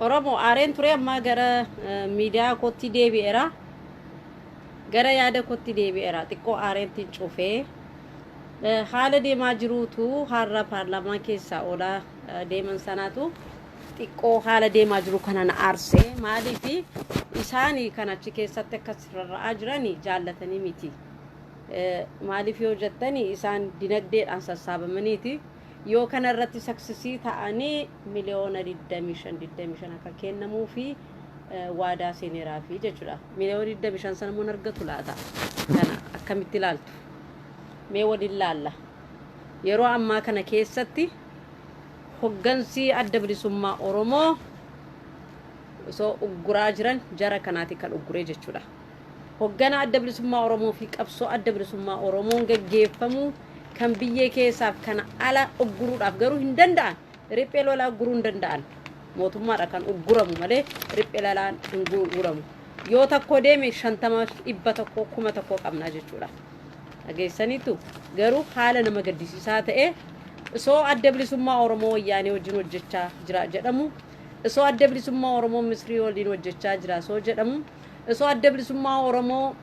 Oromoo aareen ture amma gara miidiyaa kootti deebi'eera. Gara yaada kootti deebi'eera. Xiqqoo aareentiin cufee haala deemaa jiruutu har'a paarlaamaa keessaa oolaa deeman sanaatu xiqqoo haala deemaa jiru kana na aarsee maaliif isaanii kan achi keessatti akkas rarra'aa jiranii jaallatanii miti. Maaliif yoo jettanii isaan dinagdeedhaan sassaabamaniiti. Yoo kana irratti saksisii ta'anii miliyoona 25 akka kennamuu fi waadaa seeneeraa fi jechuudha. Miliyoona 25 sana mun argatu laata. Kana akkamitti ilaaltu? Mee waliin laalla. Yeroo ammaa kana keessatti hoggansi adda bilisummaa Oromoo osoo ugguraa jiran jara kanaati kan ugguree jechuudha. Hoggana adda bilisummaa Oromoo fi qabsoo adda bilisummaa Oromoon gaggeeffamu kan biyyee keessaaf kana ala ugguruudhaaf garuu hin danda'an. Riphee lolaa ugguruu hin danda'an. Mootummaadha kan ugguramu malee riphee lolaan hin ugguramu. Yoo tokko deeme 50 dhibba tokko 1000 qabna jechuudha. Dhageessaniitu garuu haala nama gaddisiisaa ta'e osoo adda bilisummaa Oromoo wayyaanee wajjin hojjechaa jira jedhamu, osoo adda bilisummaa Oromoo Misrii waliin hojjechaa jira soo jedhamu, osoo adda bilisummaa Oromoo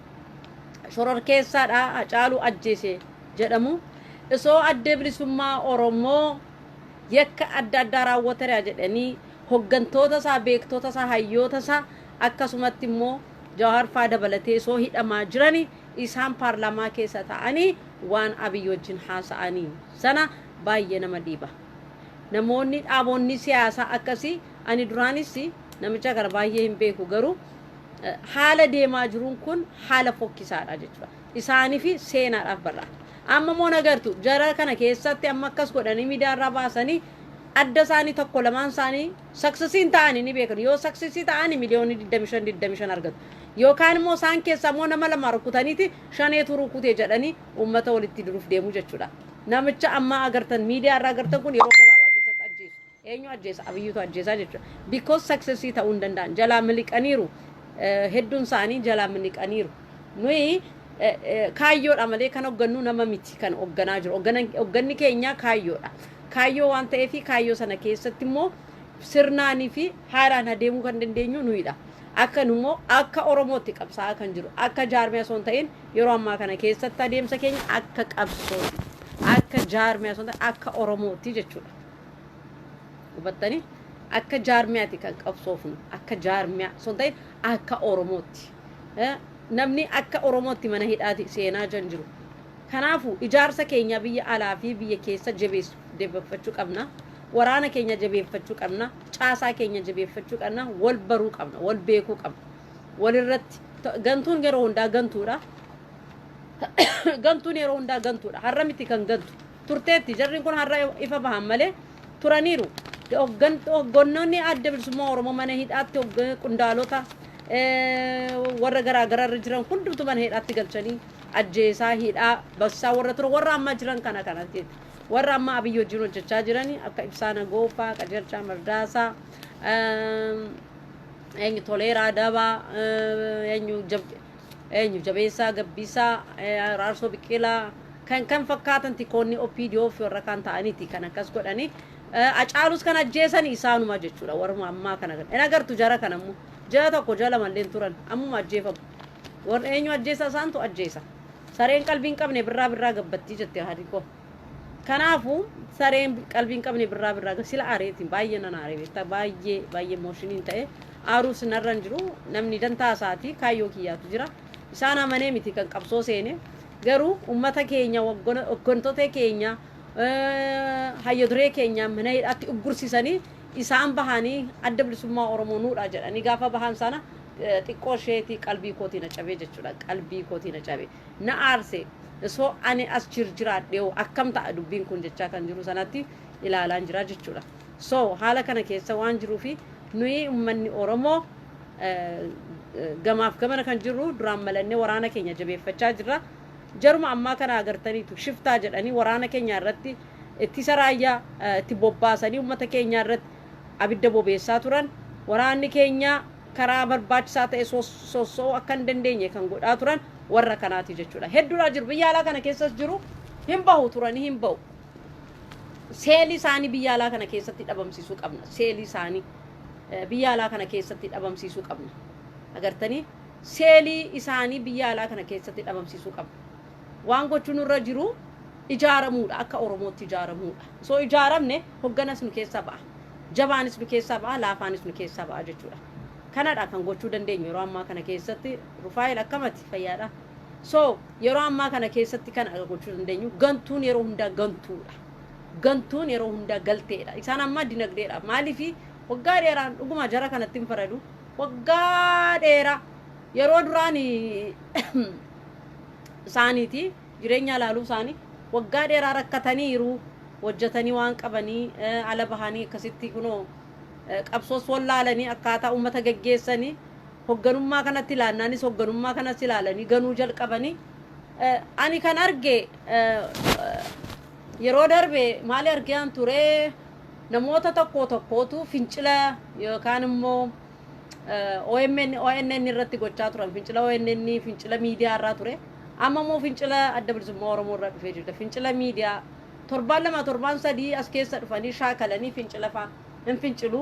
shororkeessaadha Hacaaluu ajjeese jedhamu, osoo adda bilisummaa Oromoo yakka adda addaa raawwateera jedhanii hoggantoota isaa beektoota isaa hayyoota isaa akkasumatti immoo Jawaar faa dabalatee soo hidhamaa jirani isaan paarlaamaa keessa ta'anii waan Abiy wajjin haasa'anii sana baay'ee nama dhiiba. Namoonni dhaabonni siyaasaa akkasii ani duraanis namicha kana baay'ee hin beeku garuu haala deemaa jiruun kun haala fokkisaadha jechuudha. Isaanii fi seenaadhaaf barraa. Amma moo nagartu jara kana keessatti amma akkas godhanii miidiyaarraa baasanii adda isaanii tokko lamaan isaanii saksisiin ta'anii ni beekan. Yoo saksisii ta'anii miliyoona 25 argatu. Yookaan immoo isaan keessaa immoo nama lama rukutaniiti shaneetu rukutee jedhanii uummata walitti diruuf deemu jechuudha. Namicha amma agartan miidiyaarraa agartan kun yeroo gabaabaa keessatti ajjeesu. Eenyu ajjeesa? Abiyyuutu ajjeesaa jechuudha. Because saksisii ta'uu hin danda'an. Jalaa miliqaniiru. Hedduun isaanii jalaa miliqaniiru. Nuyi kaayyoodha malee kan hoggannu nama miti kan hogganaa jiru. Hogganni keenya kaayyoodha. Kaayyoo waan ta'eef kaayyoo sana keessatti immoo sirnaanii fi haaraan adeemuu kan dandeenyu nuyidha. Akka nummoo akka Oromootti qabsaa'aa kan jiru. Akka jaarmiyaa osoo hin ta'in yeroo ammaa kana keessatti adeemsa keenya akka qabsooti. Akka jaarmiyaa osoo hin ta'in akka Oromootti jechuudha. Hubattanii? Akka jaarmiyaati kan qabsoofnu. Akka jaarmiyaa osoo hin ta'in akka Oromootti. Namni akka Oromootti mana hidhaati seenaa jiru. Kanaafuu ijaarsa keenya biyya alaa fi biyya keessa jabeeffachuu qabna. Waraana keenya jabeeffachuu qabna. Caasaa keenya jabeeffachuu qabna. Wal baruu qabna. Wal beekuu qabna. Walirratti gantuun yeroo hundaa gantuudha. Gantuun yeroo hundaa gantuudha. Har'a miti kan gantu. Turteetti jarriin kun har'a ifa bahan malee turaniiru. Hoggantoonni adda bilisummaa Oromoo mana hidhaatti qondaalota warra garaa irra jiran hundumtu mana hidhaatti galchanii ajjeesaa hidhaa bassaa warra ture warra amma jiran kanatti warra amma Abiy wajjin hojjechaa jiranii akka Ibsaana Goofaa, Qajeelchaa Mardaasaa, eenyu Toleeraa Dabaa, eenyu Jabeessaa Gabbisaa, Raarsoo Biqilaa kan fakkaatan tikoonni OPDO fi warra kan ta'aniiti kan akkas godhanii Hacaalus kan ajjeesanii isaanuma jechuudha warra ammaa kana. Agartu jara kanammoo jara tokko jala malleen turan ammuma ajjeefamu. Warra eenyu ajjeesa isaantu ajjeesa. Sareen qalbiin qabne birraa gabbattii jette haadhi koo. Kanaafuu sareen qalbiin qabne birraa sila aareetiin baay'ee nan aaree beektaa baay'ee mooshiniin ta'e aaruus narran jiru namni dantaa isaatii kaayyoo kiyyaatu jira. Isaan amanee miti kan qabsoo seene garuu uummata keenya hoggantoota keenya hayyaduree keenya mana hidhaatti uggursiisanii isaan bahanii adda bilisummaa Oromoo nuudha jedhanii gaafa bahan sana xiqqoo isheetii qalbii kootii na cabee jechuudha. Qalbii kootii na cabee na aarse osoo ani as jiraadhee akkam ta'a dubbiin kun jechaa kan jiru sanatti ilaalaan jira jechuudha. So haala kana keessa waan jiruufi nuyi uummanni Oromoo gamaaf gamana kan jirru duraan malannee waraana keenya jabeeffachaa jirra. Jaruma ammaa kana agartaniitu shiftaa jedhanii waraana keenya irratti ittisa raayyaa itti bobbaasanii uummata keenya irratti abidda bobeessaa turan. Waraanni keenya karaa barbaachisaa ta'e soosoo akka hin dandeenye kan godhaa turan warra kanaati jechuudha. Hedduudha jiru biyya alaa kana keessas jiru hin bahu turanii hin bahu. Seelii isaanii biyya alaa kana keessatti dhabamsiisuu qabna. Seelii isaanii biyya alaa kana keessatti dhabamsiisuu qabna. Agartanii seelii isaanii biyya alaa kana keessatti dhabamsiisuu qabna. Waan gochuun irra jiru ijaaramuudha akka Oromootti ijaaramuudha. So ijaaramne hogganas nu keessaa ba'a. Jabaanis nu keessaa ba'a, laafaanis nu keessaa ba'a jechuudha. Kanadha kan gochuu dandeenyu yeroo ammaa kana keessatti Rufaa'il akkamati fayyaadha. So yeroo ammaa kana keessatti kan gochuu dandeenyu gantuun yeroo hundaa gantuudha. Gantuun yeroo hundaa galteedha. Isaan amma dinagdeedha. Maaliif waggaa dheeraan dhuguma jara kanatti hin faradu. Waggaa dheeraa yeroo duraan isaaniiti jireenya laaluu isaanii waggaa dheeraa rakkataniiru hojjetanii waan qabanii ala bahanii akkasitti kunoo qabsoos wallaalanii akkaataa uummata geggeessanii hogganummaa kanatti ilaannaanis hogganummaa kanatti ilaalanii ganuu jalqabanii ani kan arge yeroo darbe maali argaan ture namoota tokkootu fincila yookaan immoo ONN irratti gochaa turan fincila ONN fincila miidiyaa irraa ture amma moo fincila adda bilisummaa Oromoo irraa dhufee jirta fincila miidiyaa torban lama torban sadii as keessa dhufanii shaakalanii fincila faa hin fincilu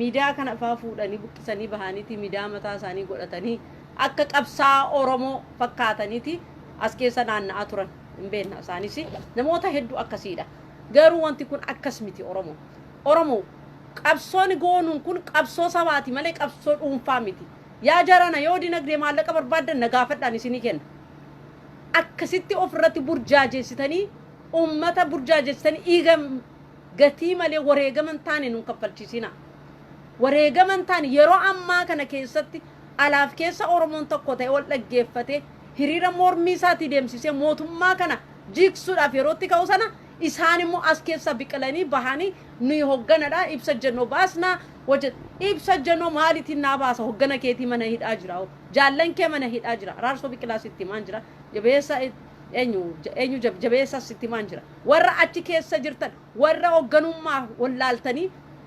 miidiyaa kana faa fuudhanii buqqisanii bahaniiti miidiyaa mataa isaanii godhatanii akka qabsaa Oromoo fakkaataniiti as keessa naanna'aa turan hin beekna isaanis namoota hedduu akkasiidha garuu wanti kun akkas miti Oromoo qabsoon goonuun kun qabsoo sabaati malee qabsoo dhuunfaa miti yaa jarana yoo dinagdee maallaqa barbaadan nagaafadhaan isinii kenna akkasitti ofirratti burjaajeessitanii ummata burjaajeessitanii dhiiga gatii malee wareegaman taane nun kaffalchiisina wareegaman taane yeroo ammaa kana keessatti alaaf keessa Oromoon tokko ta'e wal dhaggeeffate hiriira mormii isaatii deemsisee mootummaa kana jigsuudhaaf yerootti ka'u sana isaan immoo as keessa biqilanii bahanii nuyi hogganadha ibsa jennoo baasna wajjin ibsa jennoo maalitiin naa baasa hoggana keetii mana hidhaa jira jaallan kee mana hidhaa jira raarsoo biqilaa sitti maan jira jabeessa eenyu jabeessa sitti maan jira warra achi keessa jirtan warra hogganummaa wallaaltanii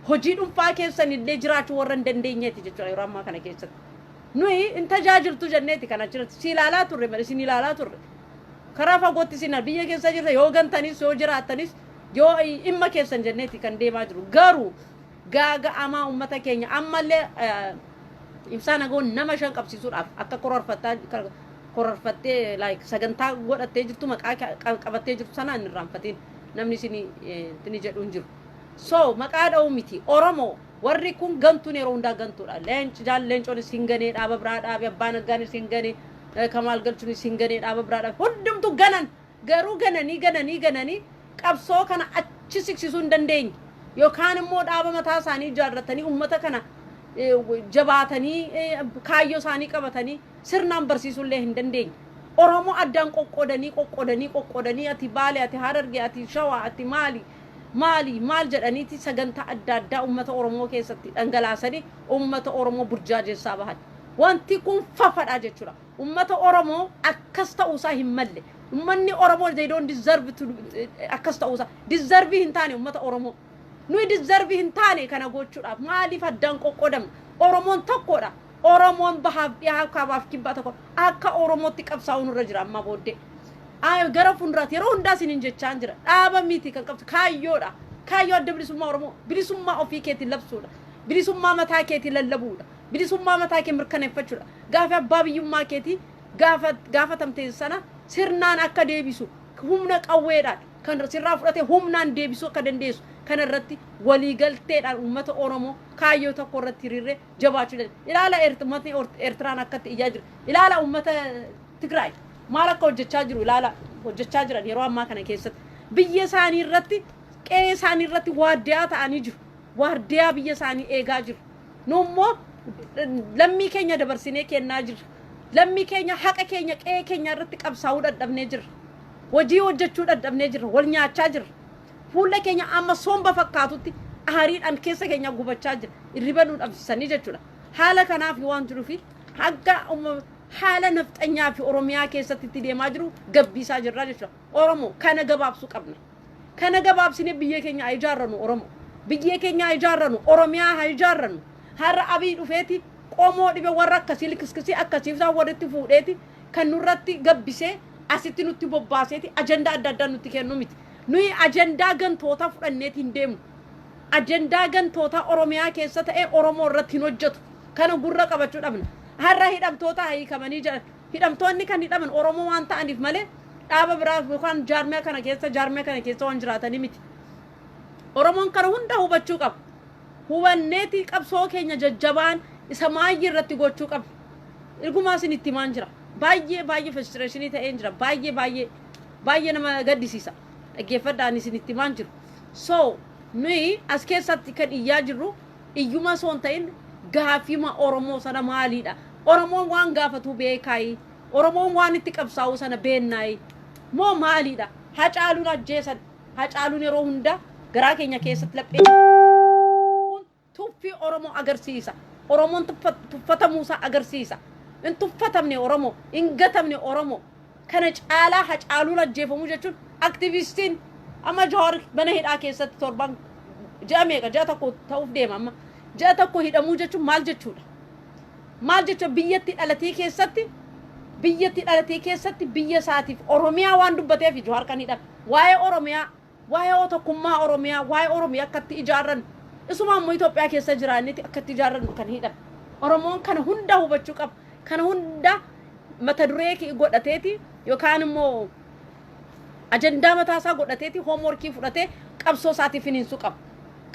hojii dhuunfaa keessan illee jiraachuu warra hin dandeenyeeti jechuudha yeroo ammaa kana keessatti nuyi in tajaajiltu jenneeti kana jirti si ilaalaa turre malee si ilaalaa turre karaa fagootti sina biyya keessa jirta yoo gantanis yoo jiraatanis yoo imma keessan jenneeti kan deemaa jiru garuu gaaga amaa ummata keenya ammallee ibsaa nagoon nama shan qabsiisuudhaaf akka kororfattee like sagantaa godhattee jirtu maqaa qabattee jirtu sana hin irraanfatiin namni isin jedhu hin jiru so maqaa dha'u miti Oromoo warri kun gantuun yeroo hundaa gantuudha leencoon isin ganee dhaaba biraa dhaabe abbaan aggaan isin ganee Kamal galchuun isin ganee dhaaba biraa dhaabe hundumtu ganan garuu gananii qabsoo kana achi siqsisuu hin dandeenye yookaan immoo dhaaba mataa isaanii ijaarratanii ummata kana jabaatanii kaayyoo isaanii qabatanii sirnaan barsiisuu illee hin dandeenye Oromoo addaan qoqqoodanii ati Baalee ati Harargee ati Shawaa ati maal jedhaniiti sagantaa adda addaa ummata Oromoo keessatti dhangalaasanii ummata Oromoo burjaajessaa bahan wanti kun fafadha jechuudha ummata Oromoo akkas ta'uusaa hin malle ummanni Oromoo they don't deserve to akkas ta'uusaa deserve hin taane ummata Oromoo nuyi deserve hin taane kana gochuudhaaf maaliif addaan qoqqoodamna Oromoon tokkodha Oromoon bahaaf dhiyaa kaabaaf kibbaa tokko akka Oromootti qabsaa'uun irra jira amma booddee gara fuulduraatti yeroo hundaa isin jechaan jira dhaaba miti kan qabdu kaayyoodha kaayyoo adda bilisummaa Oromoo bilisummaa ofii keetiin labsuudha bilisummaa mataa keetiin lallabuudha bilisummaa mataa kee mirkaneeffachuudha gaafa abbaa biyyummaa keetii gaafatamte sana sirnaan akka deebisu humna qawweedhaan kan sirraa fudhate humnaan deebisuu akka dandeessu kana irratti walii galteedhaan uummata Oromoo kaayyoo tokko irratti hiriiree jabaachuu dandeessu ilaala Eertiraan akkatti ijaa jira ilaala uummata Tigraay maal akka hojjechaa jiru ilaala hojjechaa jiran yeroo ammaa kana keessatti biyya isaanii irratti qe'ee isaanii irratti waardiyaa ta'anii jiru waardiyaa biyya isaanii eegaa jiru nummoo lammii keenya dabarsinee kennaa jirra lammii keenya haqa keenya qe'ee keenya irratti qabsaa'uu dadhabnee jirra hojii hojjechuu dadhabnee jirra wal nyaachaa jirra fuula keenya amma somba fakkaatutti aariidhaan keessa keenya gubachaa jira irriba nu dhabsisanii jechuudha haala kanaaf waan jiruufi hagga haala nafxanyaa fi Oromiyaa keessatti itti deemaa jiru gabbisaa jirra jechuudha Oromoo kana gabaabsuu qabna kana gabaabsine biyya keenya ijaarrannu Oromoo biyya keenya ijaarrannu Oromiyaa haa ijaarrannu har'a Abiy dhufeeti qomoo dhibe warra akkasii likiskisii akkasiif isaa walitti fuudheeti kan nurratti gabbisee asitti nutti bobbaaseeti ajandaa adda addaa nutti kennu miti nuyi ajandaa gantoota fudhanneeti hin deemnu ajandaa gantoota Oromiyaa keessa ta'e Oromoo irratti hin hojjetu kana gurra qabachuu dhabna har'a hidhamtoota hiikamanii jira hidhamtoonni kan hidhaman Oromoo waan ta'aniif malee dhaaba biraaf yookaan jaarmee kana keessa waan jiraatanii miti Oromoon kana hunda hubachuu qaba hubanneeti qabsoo keenya jajjabaan isa maayyi irratti gochuu qaba irgumaa isin itti maan jira baay'ee frustration ta'een jira baay'ee nama gaddisiisa dhaggeeffadhaan isin itti maan jiru so nuyi as keessatti kan iyyaa jirru iyyuma soon ta'in gaafima Oromoo sana maaliidha Oromoon waan gaafatu beekaayi Oromoon waan itti qabsaa'u sana beennaayi moo maaliidha Hacaaluun ajjeesan Hacaaluun yeroo hunda garaa keenya keessatti laphee tuffii Oromoo agarsiisa Oromoon tuffatamuusaa agarsiisa in tuffatamne Oromoo in gatamne Oromoo kana caalaa Hacaaluun ajjeefamuu jechuun aktivistiin amma Jawaar mana hidhaa keessatti torban ja'a meeqa ja'a tokko ta'uuf deema amma ja'a tokko hidhamuu jechuun maal jechuudha biyyatti dhalatee keessatti biyya isaatiif Oromiyaa waan dubbateef Jawaar kan hidhame waa'ee Oromiyaa waa'ee tokkummaa Oromiyaa waa'ee Oromiyaa akkatti ijaarran isuma ammoo Itoophiyaa keessa jiraanneeti akkatti ijaarran kan hidhame Oromoon kana hunda hubachuu qaba kana hunda mata duree godhateeti yookaan immoo ajandaa mataasaa godhateeti hoomworkii fudhatee qabsoo isaatiif hininsuu qaba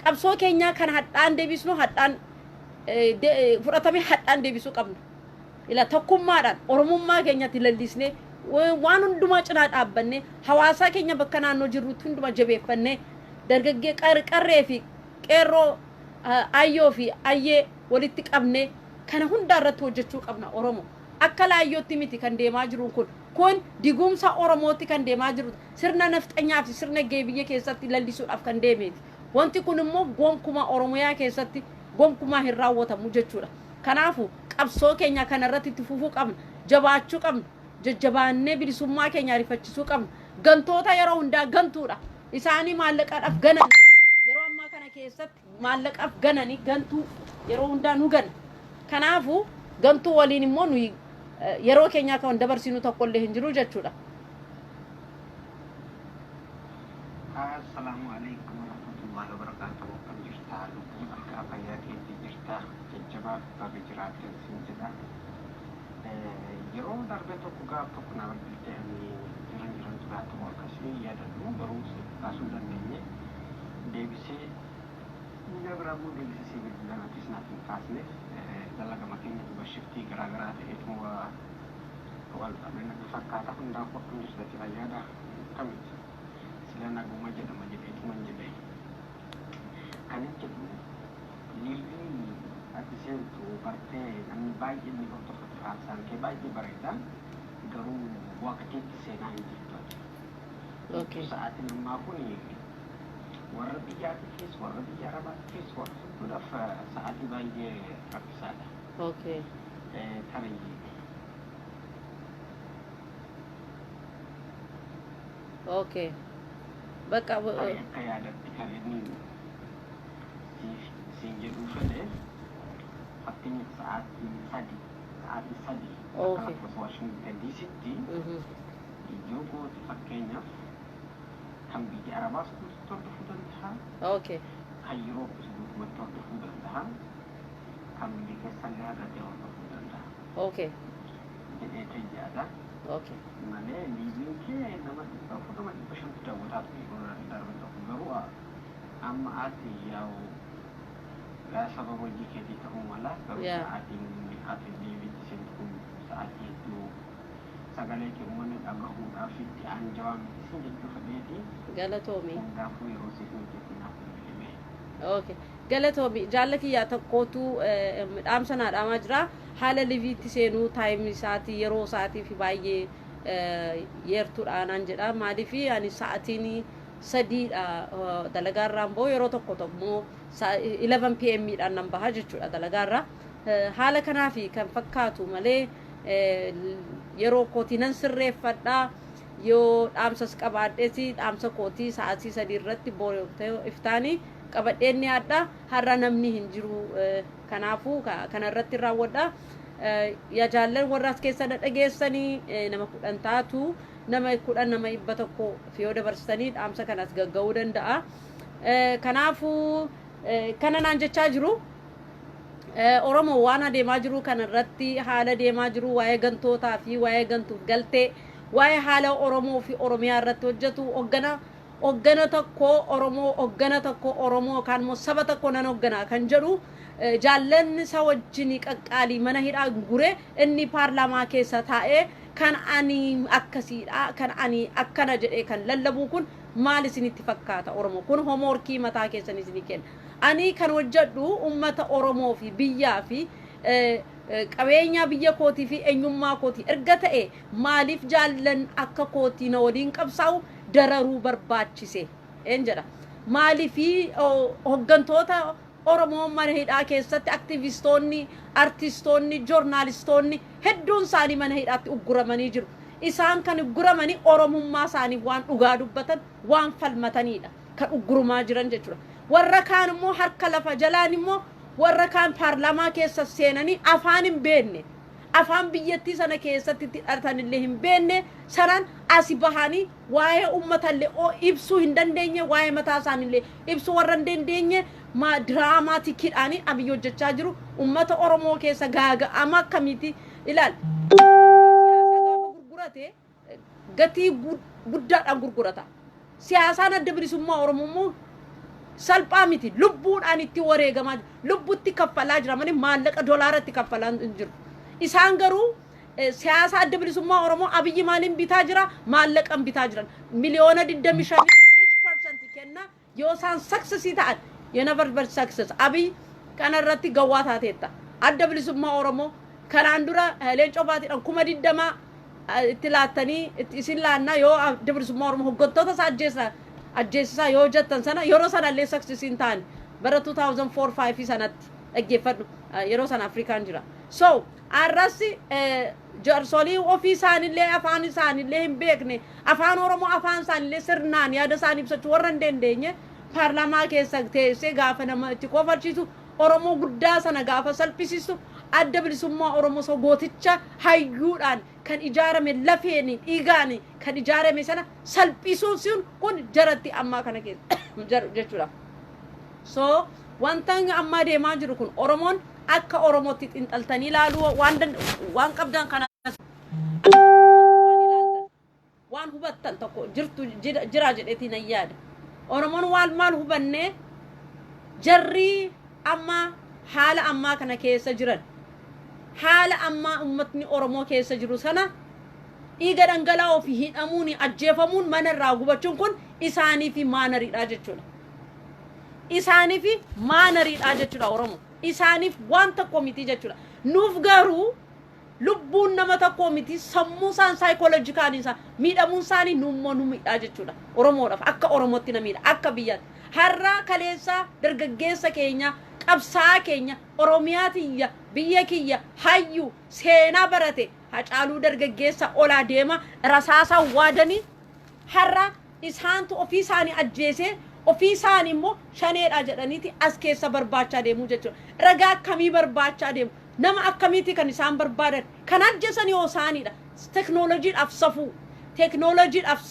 qabsoo keenya kan hadhaan deebisnu hadhaan fudhatame hadhaan deebisuu qabna ila tokkummaadhaan Oromummaa keenyatti lallisnee waan hundumaa cinaa dhaabbanne hawaasa keenya bakka naannoo jirrutti hundumaa jabeeffannee dargaggee qarree fi qeerroo ayyoo fi ayyee walitti qabnee kana hunda irratti hojjechuu qabna Oromoo akka laayyootti miti kan deemaa jiru kun digumsa Oromootti kan deemaa jiru sirna nafxanyaa fi sirna geebiyye keessatti lallisuudhaaf kan deemeeti wanti kun immoo gonkumaa Oromiyaa keessatti gonkumaa hin raawwatamu jechuudha kanaafu qabsoo keenya kana irratti itti fufuu qabna jabaachuu qabna jajjabaannee bilisummaa keenya rifachisuu qabna gantoota yeroo hundaa gantuudha isaanii maallaqaadhaaf ganan yeroo ammaa kana keessatti maallaqaaf gananii gantuu yeroo hundaa nu gana kanaafu gantuu waliin immoo nuyi yeroo keenya kan dabarsinu tokkollee hin jiru jechuudha Assalamu alaikum warahmatullahi wabarakatuh. Kan jirta lubbuun akka fayyaa keetti jirta jajjabaa baga jiraatan sin jedha. Yeroo darbe tokko gaaf tokko nama bilchaanii jiran jiraatu akkasii yaadadhu barumsa kaasuu dandeenye deebisee Nabramu deebisee bilbilaatis naaf hin kaasne dalaga makiina bashiftii garaagaraa ta'eetu wal qabeen fakkaata hundaa qophiin jirti fayyaadha kamitti silana guma jedhama jedheetuma jedhee kan jedhu liilii addiseentu bartee namni baay'ee ni hordofatu haasaan kee baay'ee bareeda garuu waqtiitti seenaa hin jirtu sa'aatiin ammaa kun warra biyyaatti keessa warra biyya arabaatti keessa warra hunduudhaaf sa'aatii baay'ee rakkisaadha. Tarii. Bakka akka yaadatti kan inni siin jedhuu fedhe fakkeenya sa'aatii sadii akka lakkoofsa Washington DC'tti iddoo gooti fakkeenyaaf kan biyya arabaas guutuutti hordofuu danda'a. Kan Yurooppis guutumatti hordofuu danda'a. Kan biyya keessallee haadhatee hordofuu danda'a. Jedhee tajjaada. Malee liibiin kee nama dhibba shantu daawwataatu darbe tokko garuu amma ati yaa'u sababa hojii keetii ta'uu mala garuu sa'aatiin ati liibiitti seentu kun sa'aatii hedduu sagalee kee uummanni dhagahuudhaaf itti aanjawaan isin jechuu fedheeti. Galatoomi. Hundaafuu yeroo siif hojjetu naaf bilbilee. Galatoomi jaallatiyyaa tokkootu dhaamsanaa dhaamaa jira haala liibiitti seenuu taayimii isaatii yeroo isaatii fi baay'ee yeertuudhaan jedha maaliif ani sa'aatiin sadiidha dalagaarraan boo yeroo tokko immoo 11 pm dhaan nan baha jechuudha dalagaarra haala kanaaf kan fakkaatu malee yeroo kootii nan sirreeffadha yoo dhaamsas qabaadheesi dhaamsa kootii sa'aatii 3 irratti booree iftaanii qabadheen adda har'a namni hin jiru kanaafu kana irratti raawwadha yaa jaallan warraas keessa dhageessanii nama 10 taatu nama 10 nama 100 fi yoo dabarsanii dhaamsa kanas gagga'uu danda'a kanaafu kana naan jechaa jiru Oromoo waan adeemaa jiru kanarratti haala deemaa jiru waa'ee gantootaa fi waa'ee gantuuf galtee waa'ee haala Oromoo fi Oromiyaa irratti hojjetu hoggana tokko Oromoo kan moo saba tokko nan hoggana kan jedhu jaallanni isa wajjin qaqqaalii mana hidhaa gure inni paarlaamaa keessa taa'ee kan ani akkasiidha kan ani akkana jedhee kan lallabu kun maal isinitti fakkaata Oromoo kun homoorkii mataa keessan isinii kenna ani kan hojjedhu ummata Oromoo fi biyyaa fi qabeenya biyya kootii fi eenyummaa kootii erga ta'e maaliif jaallan akka kootii na waliin qabsaa'u dararuu barbaachise een jedha maaliif hoggantoota Oromoo mana hidhaa keessatti aktivistoonni artistoonni joornaalistoonni hedduun isaanii mana hidhaatti ugguramanii jiru isaan kan ugguramanii Oromummaa isaanii waan dhugaa dubbatan waan falmatanidha kan uggurumaa jiran jechuudha warra kaan immoo harka lafa jalaan immoo warra kaan paarlaamaa keessa seenanii afaan hin beekne afaan biyyattii sana keessatti itti dhalatan illee hin beekne sanan asi bahanii waa'ee uummatallee ibsuu hin dandeenye waa'ee mataa isaaniillee ibsuu warra hin dandeenye ma diraamaatikiidhaanii abiyyi hojjechaa jiru uummata Oromoo keessa gaaga'ama akkamiiti ilaal siyaasa gaafa gurgurate gatii guddaadhaan gurgurata siyaasaan adda bilisummaa Oromoo salphaa miti lubbuudhaan itti wareegamaa lubbutti kaffalaa jira malee maallaqa doolaaratti kaffalaa jiru isaan garuu siyaasa adda bilisummaa Oromoo abiyyi maaliin bitaa jira maallaqan bitaa jiran miliyoona 25% kenna yoo isaan successii ta'an you never success abiyyi kanarratti gawwaa taateetta adda bilisummaa Oromoo kanaan dura leencoo baatiidhaan 20 itti laattanii isin laannaa yoo adda bilisummaa Oromoo hoggantoota isaa ajjeesisaa yoo jettan sana yeroo sana illee successiin ta'an bara 2004-5 sanatti dhaggeeffadhu yeroo sana Afrikaan jira so arrasi jarsolii ofii isaanillee afaan isaanillee hin beekne afaan Oromoo afaan isaanillee sirnaan yaada isaanii ibsachuu warra hin dandeenye paarlaamaa keessa teessee gaafa nama itti qofachiisu Oromoo guddaa sana gaafa salphisiisu adda bilisummaa Oromoo so gooticha hayyuudhaan kan ijaarame lafeen dhiigaan kan ijaarame sana salphisuun sun kun jaratti amma kana keessa jechuudha so wantan amma deemaa jiru kun Oromoon akka Oromootti xinxaltanii ilaalu waan qabdan kana waan hubattan tokko jirtu jira jedheetiin ayyaada Oromoon waan maal hubanne jarri amma haala amma kana keessa jiran haala amma ummatni Oromoo keessa jiru sana dhiiga dhangala'oo fi hidhamuun ajjeefamuun manarraa gubachuun kun isaanii fi maanariidha jechuudha isaanii fi maanariidha jechuudha Oromoo isaaniif waan tokko miti jechuudha nuuf garuu lubbuun nama tokko miti sammuu isaan saayikoolojikaaliin isaa miidhamuun isaanii nummoo nu miidhaa jechuudha Oromoodhaaf akka Oromootti na miidha akka biyyaatti har'a kaleessa dargaggeessa keenya qabsaa keenya Oromiyaatiyya biyya kiyya hayyu seenaa barate hacaaluu dargaggeessa olaa deema rasaasa waadanii har'a isaantu ofii isaanii ajjeesee ofii isaanii immoo shaneedha jedhaniiti as keessa barbaachaa deemuu jechuudha ragaa akkamii barbaachaa deemu nama akkamiiti kan isaan barbaadan kan ajjeesan yoo isaaniidha teknooloojiidhaaf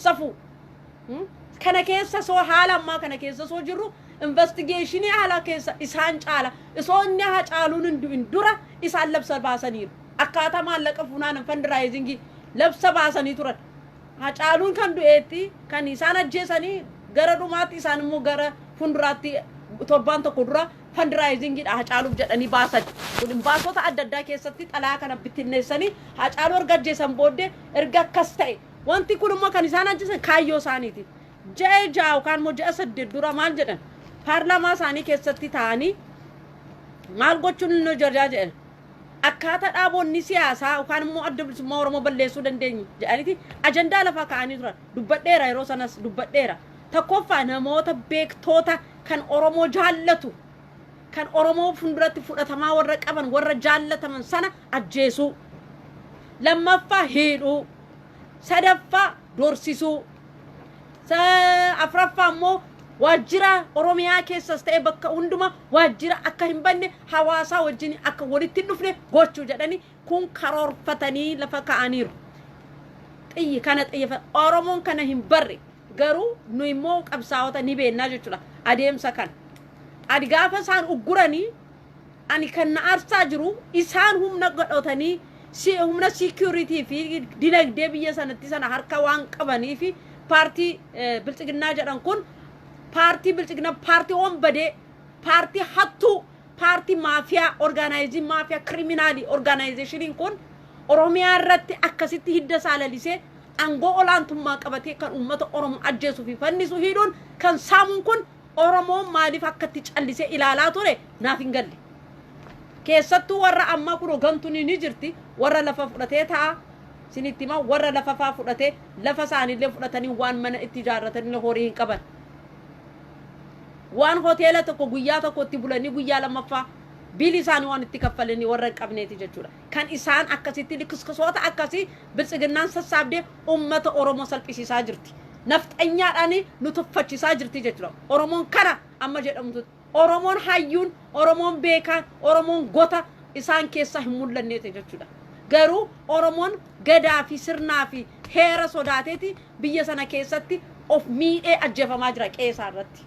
safuu kana keessa soo haala ammaa kana keessa soo jirru investigationii haala keessa isaan caala isoonni hacaaluun hin dura isaan labsa baasaniiru akkaataa maallaqa funaan fundraising labsa baasanii turan hacaaluun kan du'eetti kan isaan ajjeesanii gara dhumaatti isaan immoo gara funduraatti torbaan tokko dura fundraising dha hacaaluuf jedhanii baasan kun baasota adda addaa keessatti xalaa kana bittinneessanii hacaaluu erga ajjeesan booddee erga akkas ta'e wanti kun immoo kan isaan ajjeesan kaayyoo isaaniiti jaa'u kan moo ja'a saddeet dura maal jedhan paarlaamaa isaanii keessatti taa'anii maal gochuun nu jarjaa jedhan akkaataa dhaabonni siyaasaa yookaan immoo adda bilisummaa Oromoo balleessuu dandeenyu jedhaniiti ajandaa lafa kaa'anii turan dubbadheera yeroo sanas dubbadheera tokkoffaa namoota beektoota kan Oromoo jaallatu kan Oromoo funduratti fudhatamaa warra qaban warra jaallataman sana ajjeesuu lammaffaa hidhuu sadaffaa doorsisuu afraffaa immoo waajjira Oromiyaa keessas ta'e bakka hunduma waajjira akka hin banne hawaasaa wajjin akka walitti dhufne gochuu jedhanii kun karoorfatanii lafa kaa'aniiru xiyyi kana xiyyeeffata Oromoon kana hin barre garuu nu immoo qabsaa'ota ni beennaa jechuudha adeemsa kan Adi gaafa isaan ugguranii ani kan na aarsaa jiru isaan humna godhatanii humna security fi dinagdee biyya sanatti sana harka waan qabanii fi paartii bilchiginnaa jedhan kun paartii bilchiginnaa paartii ombadee paartii hattuu paartii maafiyaa organizing maafiyaa criminal organization kun Oromiyaa irratti akkasitti hidda saalalisee angoo olaantummaa qabatee kan uummata Oromoo ajjeesuu fi fannisuu hidhuun kan saamuun kun Oromoo maaliif akkatti callisee ilaalaa ture naaf hin galle. Keessattuu warra ammaa kun hogantuun ni jirti warra lafa fudhatee ta'a sinitti ma warra lafa faa fudhatee lafa isaanillee fudhatanii waan mana itti ijaarratanii horii hin qaban. Waan hoteela tokko guyyaa tokko itti bulanii guyyaa lammaffaa biilii isaanii waan itti kaffalanii warra hin qabneeti jechuudha. Kan isaan akkasitti likkiskoota akkasii bilchiginnaan sassaabdee uummata Oromoo salphisiisaa jirti. Nafxanyaadhaan nu tuffachiisaa jirti jechuudha. Oromoon kana amma jedhamtu Oromoon hayyuun Oromoon beekaan Oromoon gota isaan keessa hin mul'anneeti jechuudha. Garuu Oromoon gadaa fi sirnaa fi heera sodaateeti biyya sana keessatti of miidhee ajjeefamaa jira qeesaa irratti.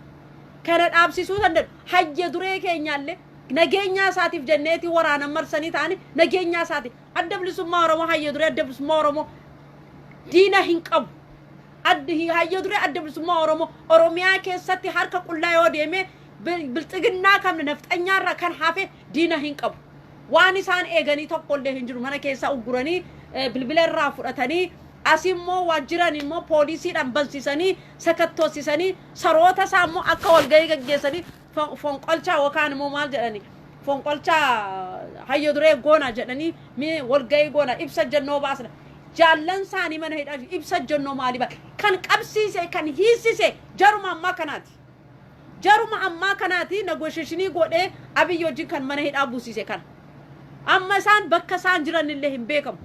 Kana dhaabsisuu danda'u hayya duree keenyaallee nageenya isaatiif jenneeti waraana marsanii ta'ani nageenya isaati adda bilisummaa Oromoo hayya duree adda bilisummaa Oromoo diina hin qabu. Addi hayya duree adda bilisummaa Oromoo Oromiyaa keessatti harka qullaa yoo deeme bilchiginnaa kamne nafxanyaarra kan hafe diina hin qabu. Waan isaan eeganii tokkollee hin jiru mana keessa ugguranii bilbila irraa fudhatanii asimmoo waajjiran immoo poolisiidhaan bansiisanii sakattoosisanii saroota isaa immoo akka walgahii gaggeessanii fonqolchaa yookaan immoo maal jedhani fonqolchaa hayya duree goona jedhanii mi walgahii goona ibsa jennoo baasna. Jaallan isaanii mana hidhaa ibsa jennoo maali ba kan qabsiise kan hiisise jaruma ammaa kanaati. Jaruma ammaa kanaati negotiationii godhee Abiy wajjin kan mana hidhaa buusise kan. Amma isaan bakka isaan jiran illee hin beekamu.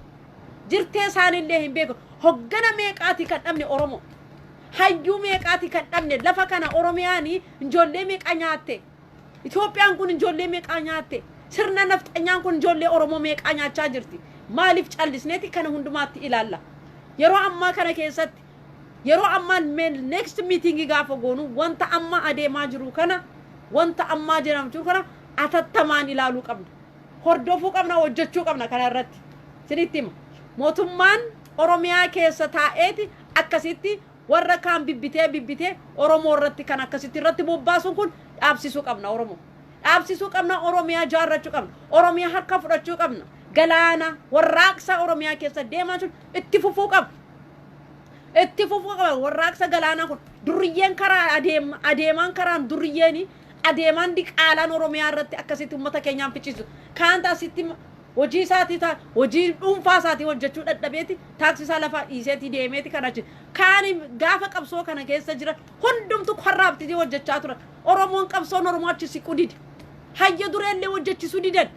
Jirtee isaan illee hin beekamu. Hoggana meeqaati kan dhabne Oromoo. Hayyuu meeqaati kan dhabne lafa kana Oromiyaanii ijoollee meeqa nyaatte. Itoophiyaan kun ijoollee meeqa nyaatte. Sirna nafxanyaan kun ijoollee Oromoo meeqa nyaachaa jirti. Maaliif callisneeti kana hundumaatti ilaalla. Yeroo ammaa kana keessatti yeroo ammaa next meeting gaafa goonu wanta amma adeemaa jiru kana wanta amma jedhamu jiru kana atattamaan ilaaluu qabna. Hordofuu qabna hojjechuu qabna kana irratti. Sinitti hima. Mootummaan Oromiyaa keessa taa'eeti akkasitti warra kaan bibbitee Oromoo irratti kan akkasitti irratti bobbaasuun kun dhaabsisuu qabna Oromoo. Dhaabsisuu qabna Oromiyaa jaarrachuu qabna. Oromiyaa harka fudhachuu qabna. Galaana warraaqsa Oromiyaa keessa deemaa jiru itti fufuu qaba. Itti fufuu qaba warraaqsa galaana kun duriyyeen karaa adeemaan karaan duriyyeeni adeemaan diqaalaan Oromiyaa irratti akkasitti uummata keenyaan ficcisu. Kaan taasitti hojii isaatii ta'a hojii dhuunfaa isaatii hojjechuu dadhabeeti taaksisaa lafa dhiiseetii deemeeti kana jechuudha. Kaan gaafa qabsoo kana keessa jira hundumtu korraabtii hojjechaa turan. Oromoon qabsoon Oromoo achi siquu dide. Hayya dureellee hojjechisuu didan.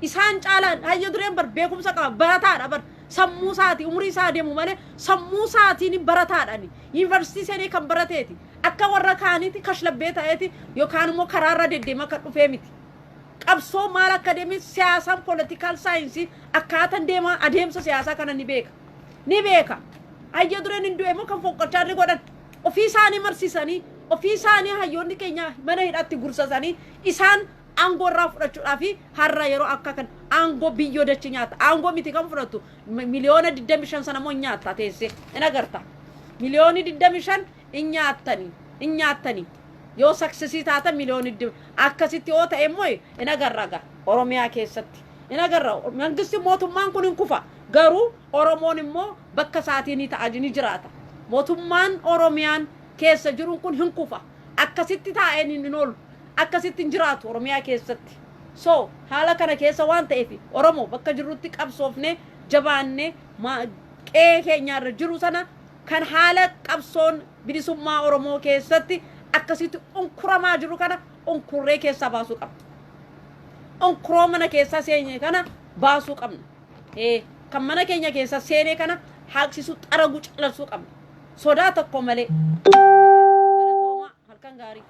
Isaan caalaan hayya dureen beekumsa qaba barataadha bar sammuu isaati umurii isaa deemu malee sammuu isaatiin barataadhaani. Yuunivarsiitii seenee kan barateeti. Akka warra kaaniiti kashlabbee ta'eeti yookaan immoo karaarra deddeema kan dhufee miti. Qabsoo maal akadeemii siyaasaan political science akkaataan deema adeemsa siyaasaa kana ni beeka. Ni beeka. Hayya dureen hin du'e moo kan fonqolchaa irra godhan ofii isaanii marsiisanii ofii isaanii hayyoonni keenya mana hidhaatti gursasanii isaan aangoo irraa fudhachuudhaa fi har'a yeroo akka kan aangoo biyyoo dachi nyaata. Aangoo miti kan fudhatu miliyoona 25 sana moo nyaata teessee in agarta. Miliyooni 25 in nyaattanii. Yoo saksisii taata miliyooni akkasitti yoo ta'e immoo in agarraga Oromiyaa keessatti. In agarra mangisti mootummaan kun hin kufa. Garuu Oromoon immoo bakka isaatii ni ta'a ni jiraata. Mootummaan Oromiyaan keessa jiru kun hin kufa. Akkasitti taa'een hin oolu. Akkasitti jiraatu Oromiyaa keessatti. So haala kana keessa waan ta'eef Oromoo bakka jirutti qabsoofne jabaanne qe'ee keenyaarra jiru sana kan haala qabsoon bilisummaa Oromoo keessatti akkasitti onkuramaa jiru kana onkurree keessa baasuu qabna. Onkuroo mana keessa seenye kana baasuu qabna. Kan mana keenya keessa seenee kana haqsisu xaragu calalsuu qabna. Sodaa tokko malee. Halkan gaarii.